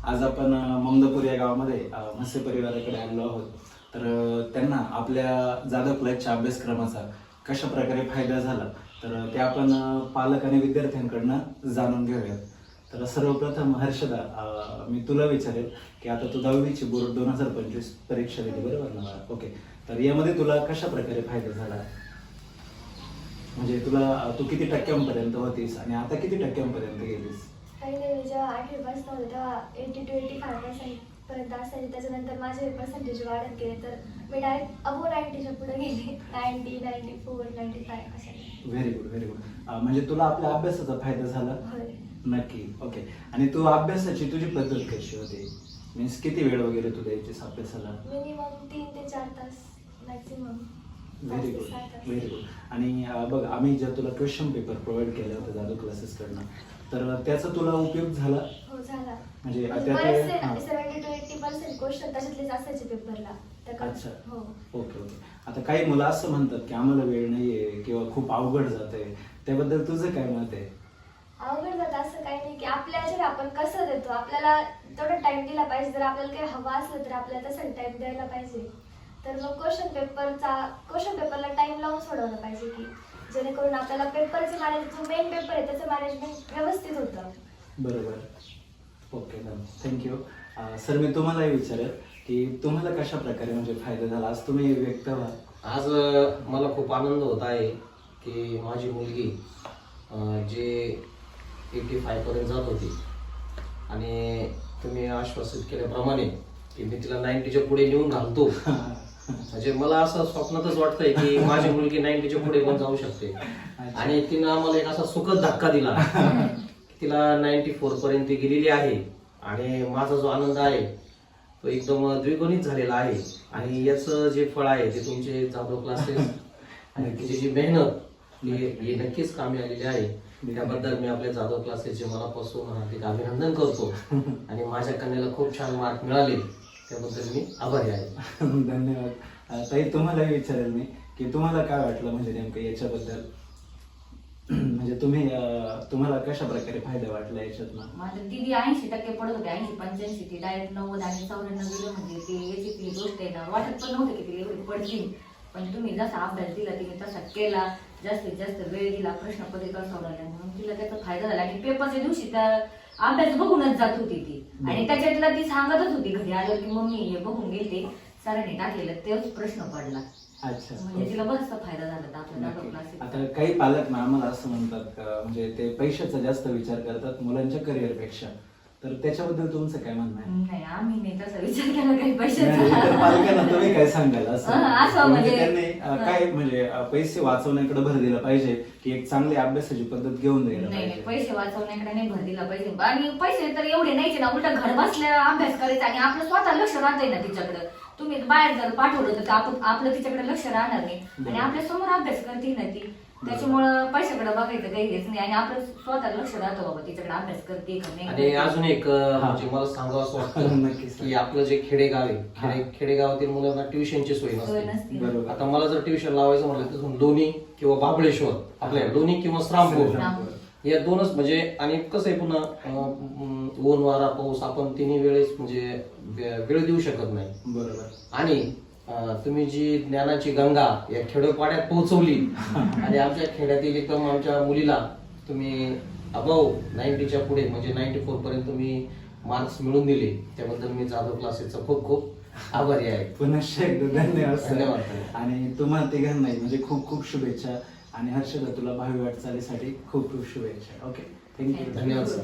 आज आपण ममदापूर या गावामध्ये मत्स्य परिवाराकडे आलो आहोत. तर त्यांना आपल्या जाधव क्लासच्या अभ्यासक्रमाचा कशा प्रकारे फायदा झाला तर ते आपण पालक आणि विद्यार्थ्यांकडनं जाणून घेऊयात. तर सर्वप्रथम हर्षदा, मी तुला विचारेल की आता तू 10वीची बोर्ड 2025 परीक्षा दिली बरोबर ना? ओके. तर यामध्ये तुला कशा प्रकारे फायदा झाला? म्हणजे तू किती टक्क्यांपर्यंत होतीस आणि आता किती टक्क्यांपर्यंत गेलीस? पहिले जेव्हा 8वी पास होते तेव्हा 80 to 85% पर्यंत असायचे. त्याच्यानंतर माझे पर्सेंटेज वाढत गेले तर मी डायरेक्ट अबो 90च्या पुढे गेले. 90, 94, 95 अशा. Very good, very good. म्हणजे तुला आपल्या अभ्यासाचा फायदा झाला? होय. नक्की. ओके. आणि तू अभ्यासाची तुझी पद्धत कशी होती? मीन्स किती वेळ वगैरे तू द्यायचीस अभ्यासाला? मिनिमम 3 ते 4 तास maximum. Very good, very good. आणि बघ, आम्ही जर तुला क्वेश्चन पेपर प्रोव्हाइड केलं होतं जाधव क्लासेसकडनं, तर त्याचा तुला उपयोग झाला? हो झाला. म्हणजे बरेचसे 70 to 80% क्वेश्चन त्याच्यातलेच असायचे पेपरला. अच्छा. हो. Okay okay. आता काही मुलं असं म्हणतात की आम्हाला वेळ नाहीये किंवा खूप अवघड जाते, त्याबद्दल तुझं काय मत आहे? अवघड जात असं काही नाही की आपल्या ह्याच्यात आपण कसं देतो, आपल्याला तेवढा टाइम दिला पाहिजे. जर आपल्याला काही हवं असलं तर आपल्याला तसं टाइम द्यायला पाहिजे. तर मग क्वेश्चन पेपरला टाइम लावून सोडवलं पाहिजे की जेणेकरून आपल्याला पेपरचे जो मेन पेपर आहे त्याचं मॅनेजमेंट व्यवस्थित होतं. बरोबर. Okay ma'am, thank you. सर, मी तुम्हालाही विचारेल की तुम्हाला कशा प्रकारे म्हणजे फायदा झाला? आज तुम्ही व्यक्त व्हा. आज मला खूप आनंद होत आहे की माझी मुलगी जे 85 पर्यंत जात होती आणि तुम्ही आश्वासित केल्याप्रमाणे की मी तिला 90च्या पुढे नेऊन घालतो. म्हणजे मला असं स्वप्नातच वाटतंय की माझी मुलगी 90च्या पुढे पण जाऊ शकते. आणि तिनं आम्हाला एक असा सुखद धक्का दिला. तिला 94 पर्यंत गेलेली आहे आणि माझा जो आनंद आहे तो एकदम द्विगुणित झालेला आहे. आणि याचं जे फळ आहे ते तुमचे जाधव क्लासेस आणि तिची जी मेहनत ही नक्कीच कामी आलेली आहे. त्याबद्दल मी आपल्या जाधव क्लासेसचे मनापासून हार्दिक अभिनंदन करतो. आणि माझ्या कन्याला खूप छान मार्क मिळाले त्याबद्दल मी आभारी आहे. धन्यवाद. ताई, तुम्हालाही विचारेल मी की तुम्हाला काय वाटलं म्हणजे नेमकं याच्याबद्दल? म्हणजे तुम्हाला कशा प्रकारे फायदा वाटला याच्यातनं? माझं दीदी 80% पडत होते, 80-85. ती डायरेक्ट 90 आणि 94 गेलं. म्हणजे ती याची ती गोष्ट आहे ना, वाटत पण नव्हतं की ती एवढी पडतील. पण तुम्ही जसा अभ्यास दिला तिने तसा केला, जास्तीत जास्त वेळ दिला, प्रश्नपत्रिका सोडवल्या, म्हणून तिला त्याचा फायदा झाला. आणि पेपरच्या दिवशी त्या अभ्यास बघूनच जात होती ती. आणि त्याच्यातला ती सांगतच होती घरी आल्यावर की मम्मी हे बघून गेले, सरांनी टाकलेलं तेच प्रश्न पडला. अच्छा. म्हणजे तिला बराचसा फायदा झाला आपल्या जाधव क्लासेस. आता काही पालक ना आम्हाला असं म्हणतात का म्हणजे ते पैशाचा जास्त विचार करतात मुलांच्या करिअर पेक्षा, तर त्याच्याबद्दल तुमचं काय म्हणणं आहे? नाही, आम्ही नाही तसा विचार केला काही नाही, पैशाचा. तर पालकांना तुम्ही काय सांगाल? असं म्हणजे त्यांनी काय म्हणजे पैसे वाचवण्याकडे भर दिला पाहिजे की एक चांगली अभ्यासाची पद्धत घेऊन द्यायला नाही, पाहिजे? पैसे वाचवण्याकडे नाही भर दिला पाहिजे. आणि पैसे तर एवढे नाहीचे ना, उलटा घर बसल्या अभ्यास करायचा आणि आपलं स्वतः लक्ष राहतंय ना तिच्याकडे. तुम्ही बाहेर जर पाठवलं तर आपलं तिच्याकडे लक्ष राहणार नाही आणि आपल्या समोर अभ्यास करते ना ती. त्याच्यामुळं पैशाकडे बघायचं काही हेच नाही आणि आपलं स्वतः लक्ष राहतं बाबा तिच्याकडे अभ्यास करते का नाही. आणि अजून एक म्हणजे मला सांगावं असं वाटतं नक्कीच. की आपलं जे खेडेगाव आहे, खेडेगावातील मुलांना ट्युशनची सोय सोय नसते. नसते. बरोबर. आता मला जर ट्युशन लावायचं म्हटलं तर लोणी किंवा महाबळेश्वर, आपल्या लोणी किंवा श्रामपूर, या दोनच. म्हणजे आणि कसं आहे पुन्हा ऊन वारा पाऊस आपण तिन्ही वेळेस म्हणजे वेळ देऊ शकत नाही. बरोबर. आणि तुम्ही जी ज्ञानाची गंगा या खेडोपाड्यात पोहोचवली आणि आमच्या खेड्यातील एकदम आमच्या मुलीला तुम्ही अबाव 90च्या पुढे म्हणजे 94 पर्यंत तुम्ही मार्क्स मिळवून दिले, त्याबद्दल मी जाधव क्लासेसचा खूप खूप आभारी आहे. पुनश्च एकदा धन्यवाद सर. धन्यवाद. आणि तुम्हाला तिघांनाही म्हणजे खूप खूप शुभेच्छा. आणि हर्षदा, तुला भावी वाटचालीसाठी खूप खूप शुभेच्छा. Okay, thank you. धन्यवाद सर.